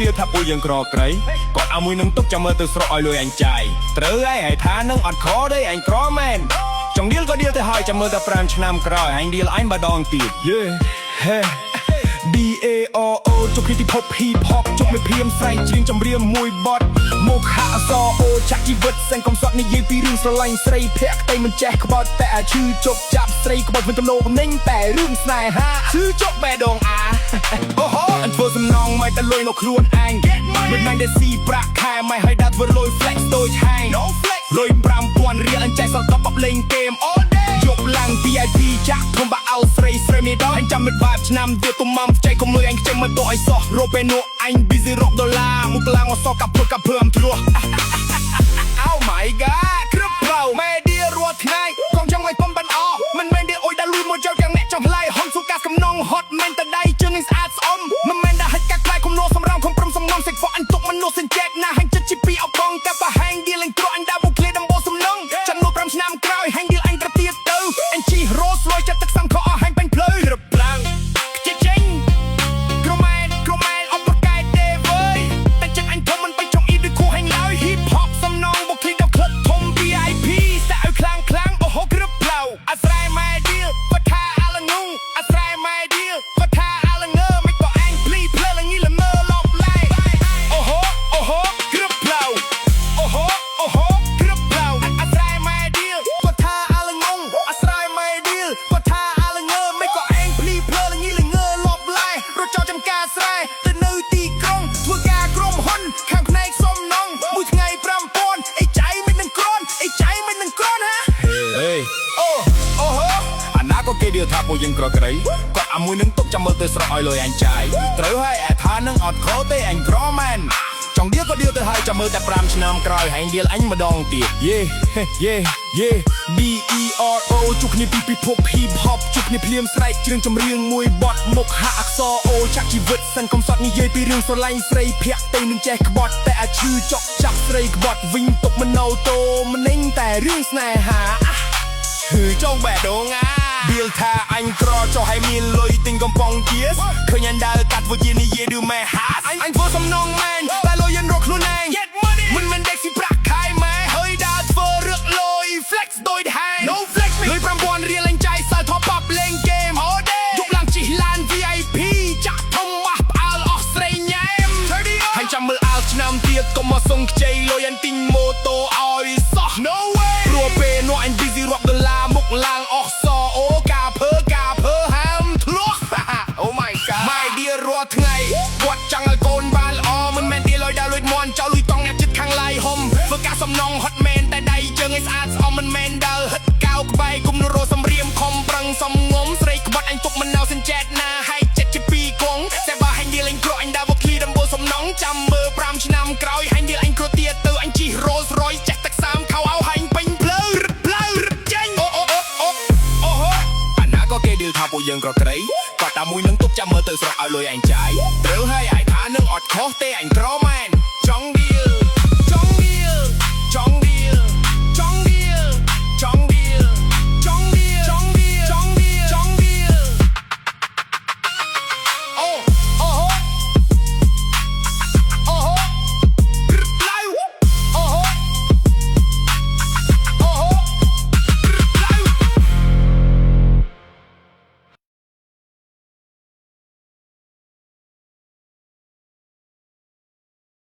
រៀលថាពួកយើងក្រក្រៃគាត់ឲ្យមួយនឹងទុកចាំមើលទៅស្រកឲ្យលុយអញចាយត្រូវហើយថានឹងអត់ខទេអញក្រមែនចង់ឌីលក៏ឌីលទៅហើយចាំមើលតែ5ឆ្នាំក្រោយអញឌីលអញម្ដងទៀតយេហេ DARO ជុកទី Hip Hop ជុកមេភៀមស្រែកច្រៀងចម្រៀងមួយបទមកហាអសអូចាក់ជីវិតសែងកំសត់និយាយពីរឿងស្រឡាញ់ស្រីភ័ក្រតែមិនចេះក្បត់តែអាឈឺជប់ចាប់ស្រីក្បត់វិញទំនោរបំណិញតែរឿងស្នេហាឈឺជប់បេះដូងអាអូហូអញធ្វើសំណងមិនតែលុយនៅខ្លួនឯងមិនមែនតែស៊ីប្រាក់ខែមិនឲ្យដាក់ធ្វើលុយ flex ដូចហែងលុយ5000រៀលអញចែកសល់តបបលេងហ្គេម all day យកឡើង VIP ចាក់ខ្ញុំបាក់អោស្រីស្រីមេដងអញចាំមិនបាបឆ្នាំទៀតទុំមកចែកកុំលុយអញខ្ជិលមិនតោះឲ្យសោះរោពេលនោះអញ busy រកដុល្លារមុខឡើងអសកាប់ព្រឹកកាប់ព្រមធ្លោះ Oh my god គ្រប់ផ្លូវមេឌៀរាល់ថ្ងៃកងចង់ឲ្យបំបានអមិនមែនទេអុយដល់លួចមកយកយ៉ាងអ្នកចង់ផ្លាយហុងសុកាសកំណងហត់មែនតដៃជើងនេះស្អាតស្អំមិនមែនតែហិចកាក់ខ្លាយគុំលោសំរងខំព្រមសំងំសេកហ្វអញទុកមនុស្សសិនចែកណាហាញ់ចិត្តជីពីអបងកាប់បហែងឌីលអញក្រអញដើរបុកឃ្លាដំបូសំណងចាំនោះ5ឆ្នាំក្រោយហាញ់ឌីលអញត្រទៀតទៅអញជីរ៉ូសលយចិត្តទឹកសំខអស់ហាញ់បាញ់ភ្លឺរឹបឡើងខ្ជិះចេញក្រមែនអបប្រកែកទេវើយតែចិត្តអញធំមិនបាញ់ចង់អ៊ីដូចគូហាញ់ឡើយ Hip Hop សំណងបុកឃ្លាដល់ក្លឹបធំ VIP តែឲ្យខ្លាំងអូហូគ្រប់ផ្លូវអាស្រ័យម៉ែឌីលគាត់ថាអាឡងងអាស្រ័យម៉ែឌីលគាត់ថាអាឡងើមិនក៏អញភ្លីភ្លើលងីលមើលបឡៃអូហូគ្រប់ផ្លូវអូហូគ្រប់ផ្លូវអាស្រ័យម៉ែឌីលគាត់ថាអាឡងងអាស្រ័យម៉ែឌីលគាត់ថាអាឡងើមិនក៏អញភ្លីភ្លើលងីលងើលបឡៃរត់ចោលចំការស្រែទៅនៅទីក្រុងធ្វើការក្រុមហ៊ុនខាងផ្នែកសំណងមួយថ្ងៃ5000អីចៃមិននឹងក្រនអីចៃមិននឹងក្រនហ៎ហេអូហូអាណាក៏គេឌីលថាពួកយើងក្រក្រៃគាត់អាមួយនឹងទុកចាំមើលទៅស្រកឲ្យលុយអញចាយត្រូវហើយអាថានឹងអត់ខទេអញក្រមែនចង់ឌីលក៏ឌីលទៅហើយចាំមើលតែ5ឆ្នាំក្រោយហើយឌីលអញម្ដងទៀតយេ DERO ជុកគ្នាពីពិភព Hip Hop ជុកគ្នាភ្លាមស្រែកច្រៀងចម្រៀងមួយបទមុខហាអក្សរអូចាក់ជីវិតសិនកំសត់និយាយពីរឿងស្រឡាញ់ស្រីភ័ក្រតែមិនចេះក្បត់តែអាឈឺចុកចាប់ស្រីក្បត់វិញទុកមណោតោម្នេញតែរឿងស្នេហាឈឺចង់បេះដូងអាឌីលថាអញក្រចុះឲ្យមានលុយទិញកំប៉ុងជាសឃើញអញដើរកាត់វិជានិយាយឬម៉ែហាអញធ្វើសំណងមែនតែលុយយើងរកខ្លួនឯងមិនមែនដេកស៊ីប្រាក់ខែម៉ែហើយដើរធ្វើរឹកលុយ flex ដូចហែង No flex លុយ5000រៀលអញចាយសល់ថបបលេងហ្គេម all day យកឡើងជិះឡាន VIP ចាក់ធំម៉ាស់ផ្អើលអស់ស្រីញ៉ែមហើយចាំមើលអាលឆ្នាំទៀតកុំមកសុងខ្ចីលុយអញទិញម៉ូតូឲ្យសោះ No way ព្រោះពេលនោះអញ busy រកដុល្លារមុខឡើងអស់សអូកាភើហាមធ្លោះ Oh my god ម៉ែឌីរាល់ថ្ងៃគាត់ចង់ឲ្យកូនបានល្អមិនមែនឌីលឲ្យដើរលួចមន់ចោលលុយតង់អ្នកចិត្តខាងឡាយហុំធ្វើការសំណងហត់មែនតែដៃជើងឲ្យស្អាតស្អំមិនមែនដើរហិតកៅក្បែរគុំនរោសំរៀមខំប្រឹងសំងំស្រីក្បត់អញទុកមិនណៅសិនចែកណាហើយចិត្តជាពីរគង់តែបើហាញ់ឌីលអញក្រអញដើរមកឃ្លីដំបូលសំណងចាំមើល5ឆ្នាំក្រោយហាញ់ឌីលអញក្រទៀតទៅអញជិះ Rolls Royce ចេះទឹកសាមខោអោហាញ់ពេញផ្លូវចេញអូហូអាណាក៏គេឌីលថាពួកយើងក្រក្រៃគាត់តែមួយនឹងទុកចាំមើលទៅស្រកឲ្យលុយអញចាយត្រូវហើយអាយថានឹងអត់ខុសទេអញក្រមែនចង់ឌីល